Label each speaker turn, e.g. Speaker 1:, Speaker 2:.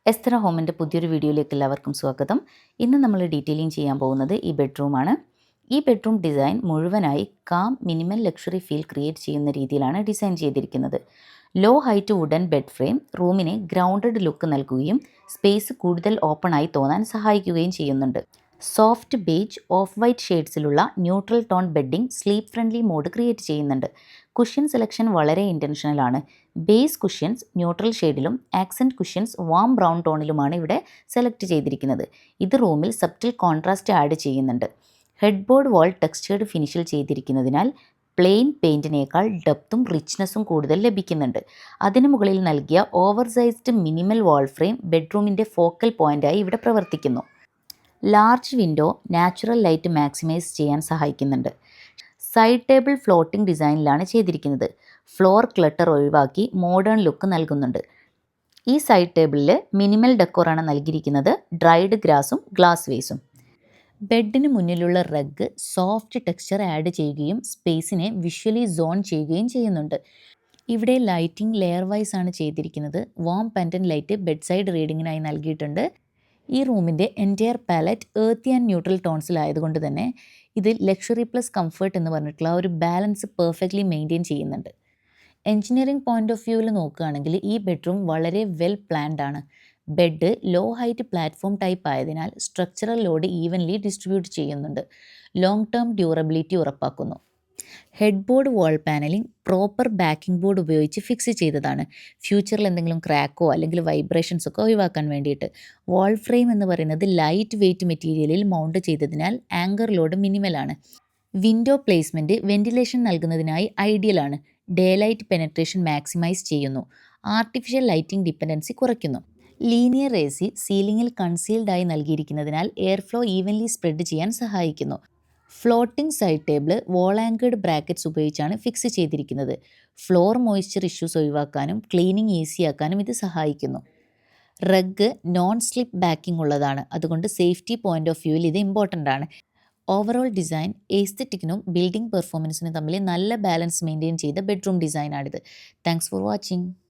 Speaker 1: എസ്തറ ഹോമിൻ്റെ പുതിയൊരു വീഡിയോയിലേക്ക് എല്ലാവർക്കും സ്വാഗതം. ഇന്ന് നമ്മൾ ഡീറ്റെയിലിംഗ് ചെയ്യാൻ പോകുന്നത് ഈ ബെഡ്റൂമാണ്. ഈ ബെഡ്റൂം ഡിസൈൻ മുഴുവനായി calm minimal luxury feel create ചെയ്യുന്ന രീതിയിലാണ് ഡിസൈൻ ചെയ്തിരിക്കുന്നത്. Low height wooden bed frame റൂമിന് ഗ്രൗണ്ടഡ് ലുക്ക് നൽകുകയും സ്പേസ് കൂടുതൽ ഓപ്പൺ ആയി തോന്നാൻ സഹായിക്കുകയും ചെയ്യുന്നുണ്ട്. സോഫ്റ്റ് ബേജ് ഓഫ് വൈറ്റ് ഷെയ്ഡ്സിലുള്ള neutral tone bedding sleep friendly mode create ചെയ്യുന്നുണ്ട്. കുഷ്യൻ സെലക്ഷൻ വളരെ ഇൻറ്റൻഷനലാണ്. ബേസ് കുഷ്യൻസ് ന്യൂട്രൽ ഷെയ്ഡിലും ആക്സെൻറ്റ് കുഷ്യൻസ് വാം ബ്രൗൺ ടോണിലുമാണ് ഇവിടെ സെലക്ട് ചെയ്തിരിക്കുന്നത്. ഇത് റൂമിൽ സബ്റ്റിൽ കോൺട്രാസ്റ്റ് ആഡ് ചെയ്യുന്നുണ്ട്. ഹെഡ് ബോർഡ് വാൾ ടെക്സ്ചേർഡ് ഫിനിഷിൽ ചെയ്തിരിക്കുന്നതിനാൽ പ്ലെയിൻ പെയിൻറ്റിനേക്കാൾ ഡെപ്തും റിച്ച്നെസ്സും കൂടുതൽ ലഭിക്കുന്നുണ്ട്. അതിനു മുകളിൽ നൽകിയ ഓവർസൈസ്ഡ് മിനിമൽ വാൾ ഫ്രെയിം ബെഡ്റൂമിൻ്റെ ഫോക്കൽ പോയിൻ്റായി ഇവിടെ പ്രവർത്തിക്കുന്നു. Large window natural light maximise ചെയ്യാൻ സഹായിക്കുന്നുണ്ട്. സൈഡ് ടേബിൾ ഫ്ലോട്ടിംഗ് ഡിസൈനിലാണ് ചെയ്തിരിക്കുന്നത്. ഫ്ലോർ ക്ലട്ടർ ഒഴിവാക്കി മോഡേൺ ലുക്ക് നൽകുന്നുണ്ട്. ഈ സൈഡ് ടേബിളിൽ മിനിമൽ ഡെക്കോറാണ് നൽകിയിരിക്കുന്നത്. Dried ഗ്രാസും glass വേസും. ബെഡിന് മുന്നിലുള്ള റഗ് സോഫ്റ്റ് ടെക്സ്ചർ ആഡ് ചെയ്യുകയും സ്പേസിനെ വിഷ്വലി സോൺ ചെയ്യുകയും ചെയ്യുന്നുണ്ട്. ഇവിടെ ലൈറ്റിംഗ് ലെയർ വൈസ് ആണ് ചെയ്തിരിക്കുന്നത്. Warm pendant light bedside റീഡിങ്ങിനായി നൽകിയിട്ടുണ്ട്. ഈ റൂമിൻ്റെ entire palette earthy and neutral ടോൺസിലായതുകൊണ്ട് തന്നെ ഇത് ലക്ഷറി പ്ലസ് കംഫർട്ട് എന്ന് പറഞ്ഞിട്ടുള്ള ഒരു ബാലൻസ് പെർഫെക്റ്റ്ലി മെയിൻറ്റെയിൻ ചെയ്യുന്നുണ്ട്. എൻജിനീയറിംഗ് പോയിൻ്റ് ഓഫ് വ്യൂവിൽ നോക്കുകയാണെങ്കിൽ ഈ ബെഡ്റൂം വളരെ വെൽ പ്ലാൻഡ് ആണ്. Bed low height platform type ആയതിനാൽ സ്ട്രക്ചറൽ ലോഡ് ഈവൻലി ഡിസ്ട്രിബ്യൂട്ട് ചെയ്യുന്നുണ്ട്. ലോങ് ടേം ഡ്യൂറബിലിറ്റി ഉറപ്പാക്കുന്നു. Headboard wall panelling proper backing board ഉപയോഗിച്ച് ഫിക്സ് ചെയ്തതാണ്. ഫ്യൂച്ചറിൽ എന്തെങ്കിലും ക്രാക്കോ അല്ലെങ്കിൽ വൈബ്രേഷൻസ് ഒക്കെ ഒഴിവാക്കാൻ വേണ്ടിയിട്ട്. വാൾ ഫ്രെയിം എന്ന് പറയുന്നത് ലൈറ്റ് വെയ്റ്റ് മെറ്റീരിയലിൽ മൗണ്ട് ചെയ്തതിനാൽ ആങ്കർ ലോഡ് മിനിമലാണ്. വിൻഡോ പ്ലേസ്മെൻറ്റ് വെന്റിലേഷൻ നൽകുന്നതിനായി ഐഡിയലാണ്. ഡേ ലൈറ്റ് പെനട്രേഷൻ മാക്സിമൈസ് ചെയ്യുന്നു. ആർട്ടിഫിഷ്യൽ ലൈറ്റിംഗ് ഡിപ്പെൻഡൻസി കുറയ്ക്കുന്നു. ലീനിയർ എ സി സീലിംഗിൽ കൺസീൽഡായി നൽകിയിരിക്കുന്നതിനാൽ എയർ ഫ്ലോ ഈവൻലി സ്പ്രെഡ് ചെയ്യാൻ സഹായിക്കുന്നു. Floating side table wall anchored brackets ഉപയോഗിച്ചാണ് ഫിക്സ് ചെയ്തിരിക്കുന്നത്. ഫ്ലോർ മോയ്സ്ചർ ഇഷ്യൂസ് ഒഴിവാക്കാനും ക്ലീനിങ് ഈസിയാക്കാനും ഇത് സഹായിക്കുന്നു. റഗ് നോൺ സ്ലിപ്പ് ബാക്കിംഗ് ഉള്ളതാണ്. അതുകൊണ്ട് സേഫ്റ്റി പോയിൻ്റ് ഓഫ് വ്യൂവിൽ ഇത് ഇമ്പോർട്ടൻ്റ് ആണ്. ഓവറോൾ ഡിസൈൻ എസ്തെറ്റിക്കിനും ബിൽഡിംഗ് പെർഫോമൻസിനും തമ്മിൽ നല്ല ബാലൻസ് മെയിൻറ്റെയിൻ ചെയ്ത ബെഡ്റൂം ഡിസൈനാണിത്. Thanks for watching.